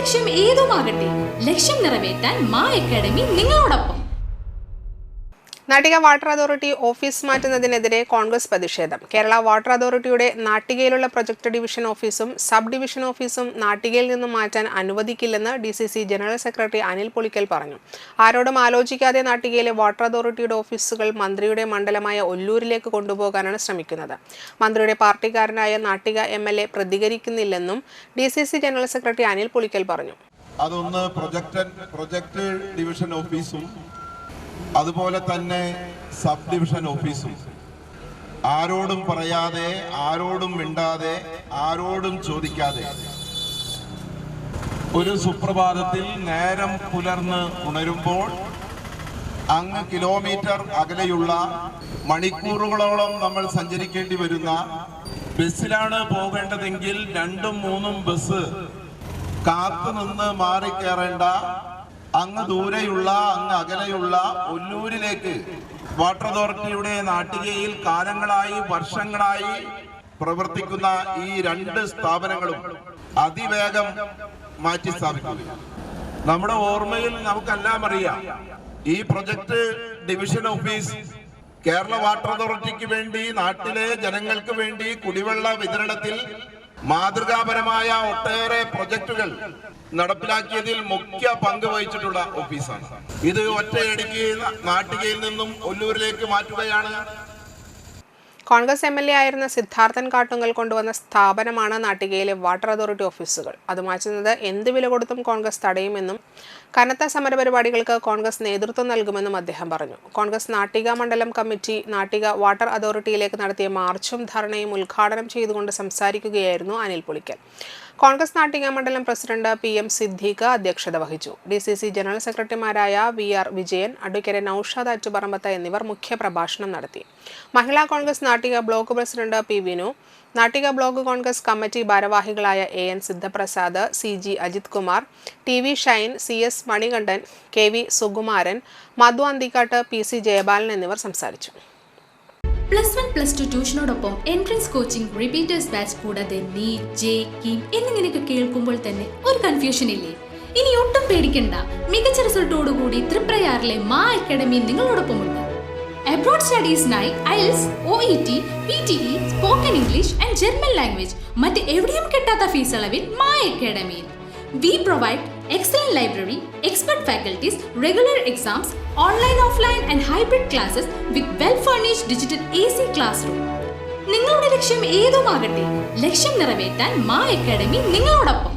ലക്ഷ്യം ഏതുമാകട്ടെ, ലക്ഷ്യം നിറവേറ്റാൻ മാ അക്കാഡമി നിങ്ങളോടൊപ്പം. നാട്ടിക വാട്ടർ അതോറിറ്റി ഓഫീസ് മാറ്റുന്നതിനെതിരെ കോൺഗ്രസ് പ്രതിഷേധം. കേരള വാട്ടർ അതോറിറ്റിയുടെ നാട്ടികയിലുള്ള പ്രൊജക്ട് ഡിവിഷൻ ഓഫീസും സബ് ഡിവിഷൻ ഓഫീസും നാട്ടികയിൽ നിന്നും മാറ്റാൻ അനുവദിക്കില്ലെന്ന് DCC general secretary Anil Pulikkal പറഞ്ഞു. ആരോടും ആലോചിക്കാതെ നാട്ടികയിലെ വാട്ടർ അതോറിറ്റിയുടെ ഓഫീസുകൾ മന്ത്രിയുടെ മണ്ഡലമായ ഒല്ലൂരിലേക്ക് കൊണ്ടുപോകാനാണ് ശ്രമിക്കുന്നത്. മന്ത്രിയുടെ പാർട്ടിക്കാരനായ നാട്ടിക MLA പ്രതികരിക്കുന്നില്ലെന്നും DCC general secretary Anil Pulikkal പറഞ്ഞു. അതൊന്ന് പ്രൊജക്ട് ഡിവിഷൻ ഓഫീസും അതുപോലെ തന്നെ സബ് ഡിവിഷൻ ഓഫീസും ആരോടും പറയാതെ, ആരോടും മിണ്ടാതെ, ആരോടും ചോദിക്കാതെ ഒരു സുപ്രഭാതത്തിൽ നേരം പുലർന്ന് ഉണരുമ്പോൾ അങ്ങ് കിലോമീറ്റർ അകലെയുള്ള മണിക്കൂറുകളോളം നമ്മൾ സഞ്ചരിക്കേണ്ടി വരുന്ന ബസ്സിലാണ് പോകേണ്ടതെങ്കിൽ 2-3 ബസ് കാത്തുനിന്ന് മാറിക്കേറേണ്ട അങ്ങ് ദൂരെയുള്ള, അങ്ങ് അകലെയുള്ള ഒല്ലൂരിലേക്ക് വാട്ടർ അതോറിറ്റിയുടെ നാട്ടികയിൽ കാലങ്ങളായി, വർഷങ്ങളായി പ്രവർത്തിക്കുന്ന ഈ 2 സ്ഥാപനങ്ങളും അതിവേഗം മാറ്റി സ്ഥാപിക്കുക. നമ്മുടെ ഓർമ്മയിൽ നമുക്കെല്ലാം അറിയാം, ഈ project division office Kerala water അതോറിറ്റിക്ക് വേണ്ടി, നാട്ടിലെ ജനങ്ങൾക്ക് വേണ്ടി കുടിവെള്ള വിതരണത്തിൽ മാതൃകാപരമായ ഒട്ടേറെ പ്രൊജക്ടുകൾ നടപ്പിലാക്കിയതിൽ മുഖ്യ പങ്ക് വഹിച്ചിട്ടുള്ള ഓഫീസാണ്. ഇത് ഒറ്റയടിക്ക് നാട്ടികയിൽ നിന്നും ഒല്ലൂരിലേക്ക് മാറ്റുകയാണ്. കോൺഗ്രസ് MLA ആയിരുന്ന സിദ്ധാർത്ഥൻ കാട്ടുങ്കൽ കൊണ്ടുവന്ന സ്ഥാപനമാണ് നാട്ടികയിലെ വാട്ടർ അതോറിറ്റി ഓഫീസുകൾ. അത് മാറ്റുന്നത് എന്ത് വില കൊടുത്തും കോൺഗ്രസ് തടയുമെന്നും കനത്ത സമരപരിപാടികൾക്ക് കോൺഗ്രസ് നേതൃത്വം നൽകുമെന്നും അദ്ദേഹം പറഞ്ഞു. കോൺഗ്രസ് നാട്ടിക മണ്ഡലം കമ്മിറ്റി നാട്ടിക വാട്ടർ അതോറിറ്റിയിലേക്ക് നടത്തിയ മാർച്ചും ധർണയും ഉദ്ഘാടനം ചെയ്തുകൊണ്ട് സംസാരിക്കുകയായിരുന്നു അനിൽ പുളിക്കൽ. കോൺഗ്രസ് നാട്ടിക മണ്ഡലം പ്രസിഡന്റ് PM സിദ്ദീഖ് അധ്യക്ഷത വഹിച്ചു. DCC ജനറൽ സെക്രട്ടറിമാരായ VR വിജയൻ, അഡ്വക്കേറ്റ് നൌഷാദ് അറ്റുപറമ്പത്ത് എന്നിവർ മുഖ്യപ്രഭാഷണം നടത്തി. Mahila Congress Nattika block president P Vinu, Nattika block Congress committee ഭാരവാഹികളായ AN Sidhaprasad, CG Ajith Kumar, TV Shine, CS Manikandan, KV Sukumaran, Madhu Anthikkad, PC Jayabalan എന്നിവർ സംസാരിച്ചു. +1+2 ട്യൂഷനോടൊപ്പം എൻട്രൻസ് കോച്ചിങ്, റിപ്പീറ്റേഴ്സ് ബാച്ച് കൂടാതെ നീറ്റ്, JEE എന്നിങ്ങനെയൊക്കെ കേൾക്കുമ്പോൾ തന്നെ ഒരു കൺഫ്യൂഷൻ ഇല്ലേ? ഇനി ഒട്ടും പേടിക്കണ്ട. മികച്ച റിസൾട്ടോടുകൂടി തൃപ്രയാറിലെ മാ അക്കാഡമി നിങ്ങളോടൊപ്പമുണ്ട്. അബ്രോഡ് സ്റ്റഡീസിനായി IELTS, OET, PTE, spoken English and German language മറ്റ് എവിടെയും കിട്ടാത്ത ഫീസ് അളവിൽ മാ അക്കാഡമിയിൽ. We provide excellent library, expert faculties, regular exams, online, offline and hybrid classes with well-furnished digital AC classroom. നിങ്ങളുടെ ലക്ഷ്യം ഏതുമാകട്ടെ, ലക്ഷ്യം നിറവേറ്റാൻ മാ അക്കാഡമി നിങ്ങളോടൊപ്പം.